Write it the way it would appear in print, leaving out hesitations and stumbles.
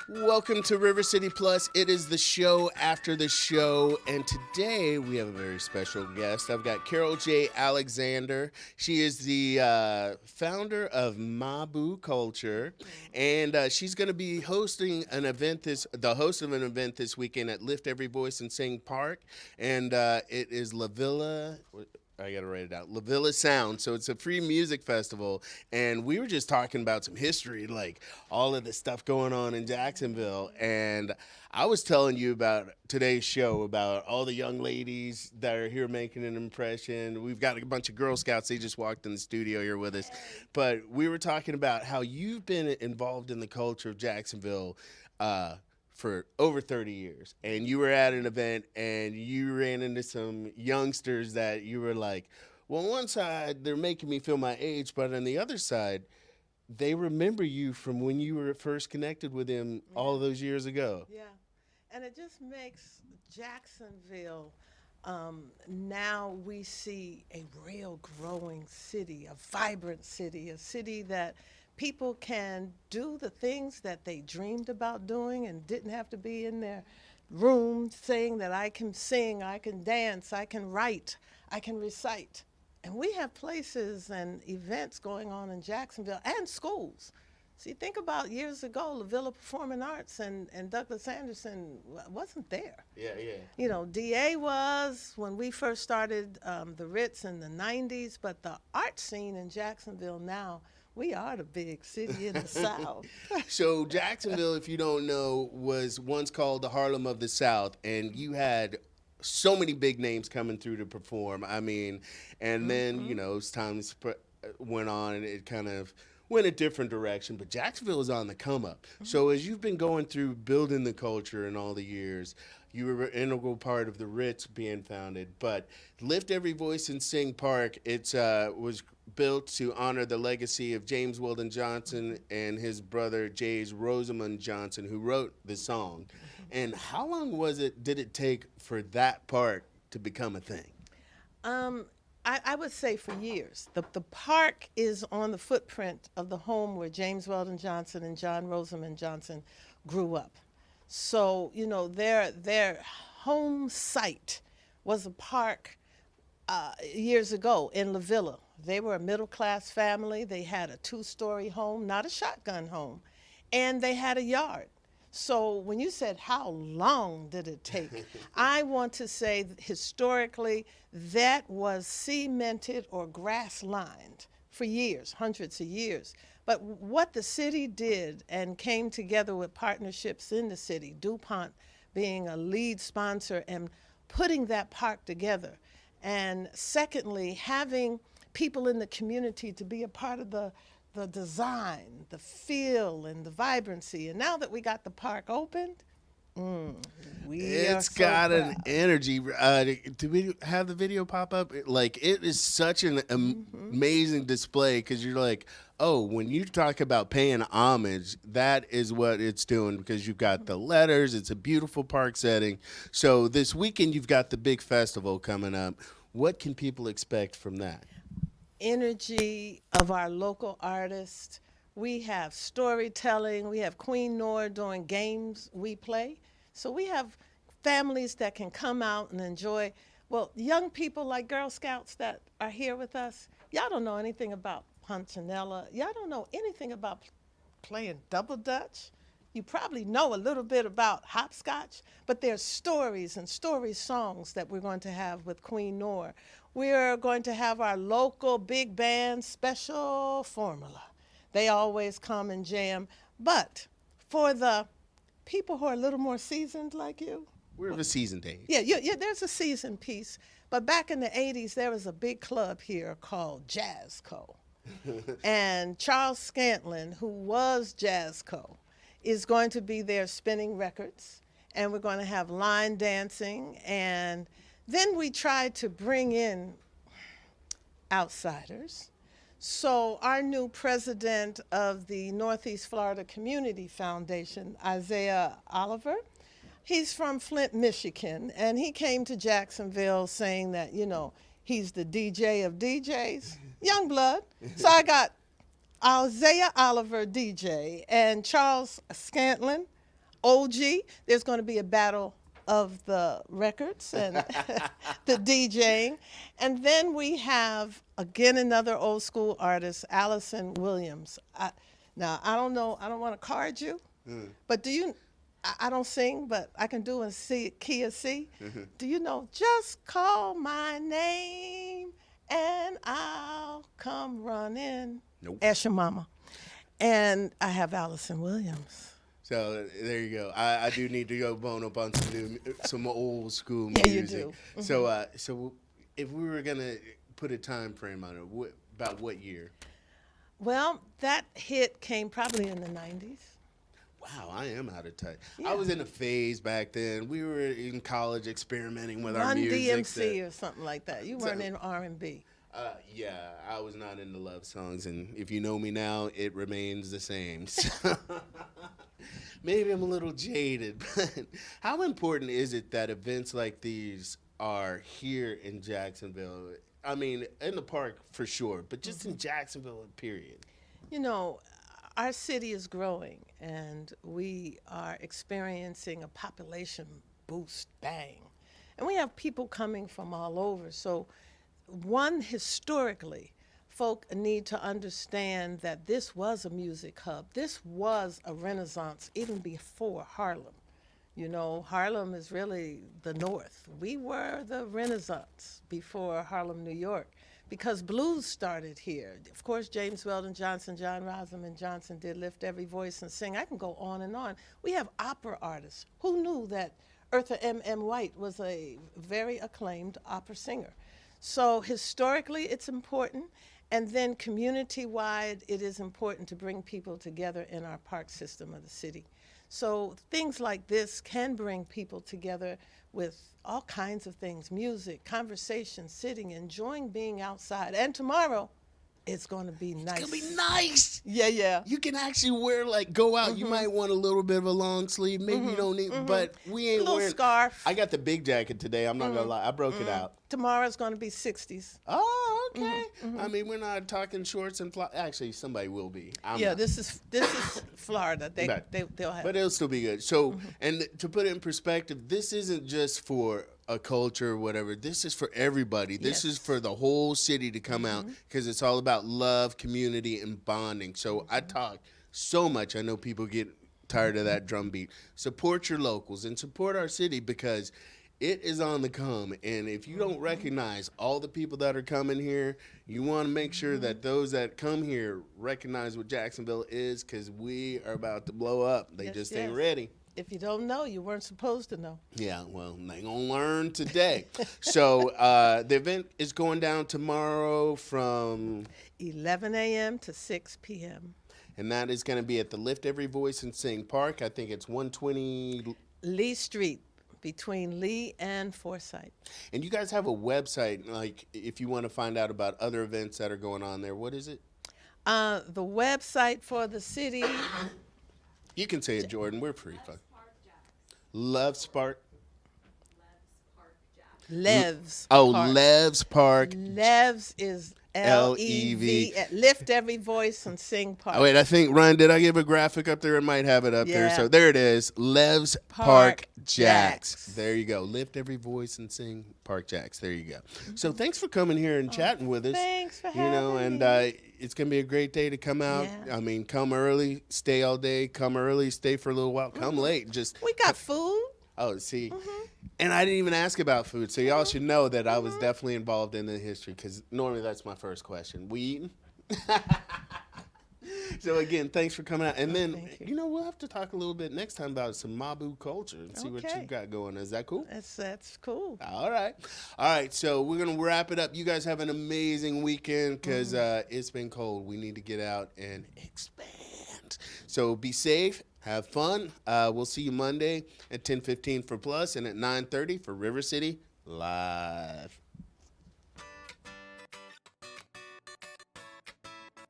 Welcome to River City Plus. It is the show after the show, and today we have a very special guest. I've got Carol J. Alexander. She is the founder of Mabu Culture, and she's going to be hosting an event the host of an event this weekend at Lift Every Voice and Sing Park, and it is LaVilla. I gotta write it out. LaVilla Sounds. So it's a free music festival, and we were just talking about some history, like all of the stuff going on in Jacksonville. And I was telling you about today's show about all the young ladies that are here making an impression. We've got a bunch of Girl Scouts. They just walked in the studio here with us, but we were talking about how you've been involved in the culture of Jacksonville. For over 30 years, and you were at an event and you ran into some youngsters that you were like, well, on one side they're making me feel my age, but on the other side they remember you from when you were first connected with them all those years ago. Yeah, and it just makes Jacksonville, now we see a real growing city, a vibrant city, a city that people can do the things that they dreamed about doing and didn't have to be in their room saying that I can sing, I can dance, I can write, I can recite. And we have places and events going on in Jacksonville and schools. See, think about years ago, LaVilla Performing Arts and Douglas Anderson wasn't there. Yeah. You know, DA was when we first started the Ritz in the 90s, but the art scene in Jacksonville now, we are the big city in the South. So Jacksonville, if you don't know, was once called the Harlem of the South, and you had so many big names coming through to perform. I mean, and then, you know, as time went on, it kind of went a different direction, but Jacksonville is on the come up. So as you've been going through building the culture in all the years, you were an integral part of the Ritz being founded, but Lift Every Voice and Sing Park, it was built to honor the legacy of James Weldon Johnson and his brother Jay's Rosamond Johnson, who wrote the song. And how long did it take for that park to become a thing? I would say for years. The park is on the footprint of the home where James Weldon Johnson and John Rosamond Johnson grew up. So, you know, their home site was a park years ago in LaVilla. They were a middle-class family. They had a 2-story home, not a shotgun home, and they had a yard. So when you said how long did it take, I want to say that historically that was cemented or grass-lined for years, hundreds of years. But what the city did and came together with partnerships in the city, DuPont being a lead sponsor and putting that park together. And secondly, having people in the community to be a part of the design, the feel, and the vibrancy. And now that we got the park opened, it's got an energy. Do we have the video pop up? Like, it is such an amazing display, because you're like, oh, when you talk about paying homage, that is what it's doing, because you've got the letters. It's a beautiful park setting. So this weekend you've got the big festival coming up. What can people expect from that? Energy of our local artists. We have storytelling. We have Queen Noor doing games we play. So we have families that can come out and enjoy. Well, young people like Girl Scouts that are here with us, y'all don't know anything about Punchinella. Y'all don't know anything about playing double dutch. You probably know a little bit about hopscotch, but there's stories and story songs that we're going to have with Queen Noor. We're going to have our local big band Special Formula. They always come and jam. But for the people who are a little more seasoned like you. We're of a seasoned age. Yeah, there's a seasoned piece. But back in the 80s, there was a big club here called Jazz Co. And Charles Scantlin, who was Jazz Co., is going to be there spinning records. And we're going to have line dancing. And then we tried to bring in outsiders. So our new president of the Northeast Florida Community Foundation, Isaiah Oliver, he's from Flint, Michigan, and he came to Jacksonville saying that, you know, he's the DJ of DJs, young blood. So I got Isaiah Oliver, DJ, and Charles Scantlin, OG. There's going to be a battle of the records and the DJing. And then we have, again, another old school artist, Allison Williams. Now, I don't know, I don't want to card you, but do you, I don't sing, but I can do a key of C. Do you know, just call my name and I'll come running? Nope. Ask your mama. And I have Allison Williams. So there you go. I do need to go bone up on some old school Yeah, music. you do. So if we were gonna put a time frame on it, about what year? Well, that hit came probably in the 90s. Wow, I am out of touch. Yeah. I was in a phase back then. We were in college experimenting with our Run music. DMC or something like that. You weren't in R&B. Yeah, I was not into love songs, and if you know me now, it remains the same. So maybe I'm a little jaded, but how important is it that events like these are here in Jacksonville? I mean, in the park for sure, but just in Jacksonville, period. You know, our city is growing, and we are experiencing a population boost, bang. And we have people coming from all over. So one, historically, folk need to understand that this was a music hub. This was a renaissance even before Harlem. You know, Harlem is really the North. We were the Renaissance before Harlem, New York, because blues started here. Of course, James Weldon Johnson, John Rosamond Johnson did Lift Every Voice and Sing. I can go on and on. We have opera artists. Who knew that Eartha M. White was a very acclaimed opera singer? So historically, it's important. And then community-wide, it is important to bring people together in our park system of the city. So things like this can bring people together with all kinds of things, music, conversation, sitting, enjoying being outside. And tomorrow, it's going to be nice. It's going to be nice. Yeah, yeah. You can actually wear, go out. You might want a little bit of a long sleeve. Maybe you don't need, but we ain't a little wearing. scarf. I got the big jacket today. I'm not going to lie. I broke it out. Tomorrow's going to be 60s. Oh, okay. I mean, we're not talking shorts and actually, somebody will be. I'm Yeah, not. this is Florida. They'll have. But it'll still be good. So, and to put it in perspective, this isn't just for a culture or whatever. This is for everybody. This is for the whole city to come out because it's all about love, community, and bonding. So I talk so much. I know people get tired of that drum beat. Support your locals and support our city because it is on the come. And if you don't recognize all the people that are coming here, you want to make sure that those that come here recognize what Jacksonville is because we are about to blow up. They just ain't ready. If you don't know, you weren't supposed to know. Yeah, well, they gonna learn today. So the event is going down tomorrow from 11 a.m. to 6 p.m. And that is going to be at the Lift Every Voice and Sing Park. I think it's 120 Lee Street, between Lee and Forsyth. And you guys have a website, like if you want to find out about other events that are going on there. What is it? The website for the city. You can say it, Jordan. We're free. Love Spark. Levs. Oh, Park. Levs Park. Levs is L-E-V. Lift Every Voice and Sing Park. Oh, wait, I think, Ryan, did I give a graphic up there? I might have it up there. So there it is. Levs Park Jacks. There you go. Lift Every Voice and Sing Park Jacks. There you go. So thanks for coming here and chatting with us. Thanks for having me. And it's going to be a great day to come out. Yeah. I mean, come early, stay all day. Come early, stay for a little while. Come late. We got food. Oh, see. And I didn't even ask about food, so y'all should know that I was definitely involved in the history because normally that's my first question. We eating? So, again, thanks for coming out. And then, we'll have to talk a little bit next time about some Mabu culture and see what you got going. Is that cool? That's cool. All right. So we're going to wrap it up. You guys have an amazing weekend because it's been cold. We need to get out and expand. So be safe. Have fun. We'll see you Monday at 10:15 for Plus and at 9:30 for River City Live.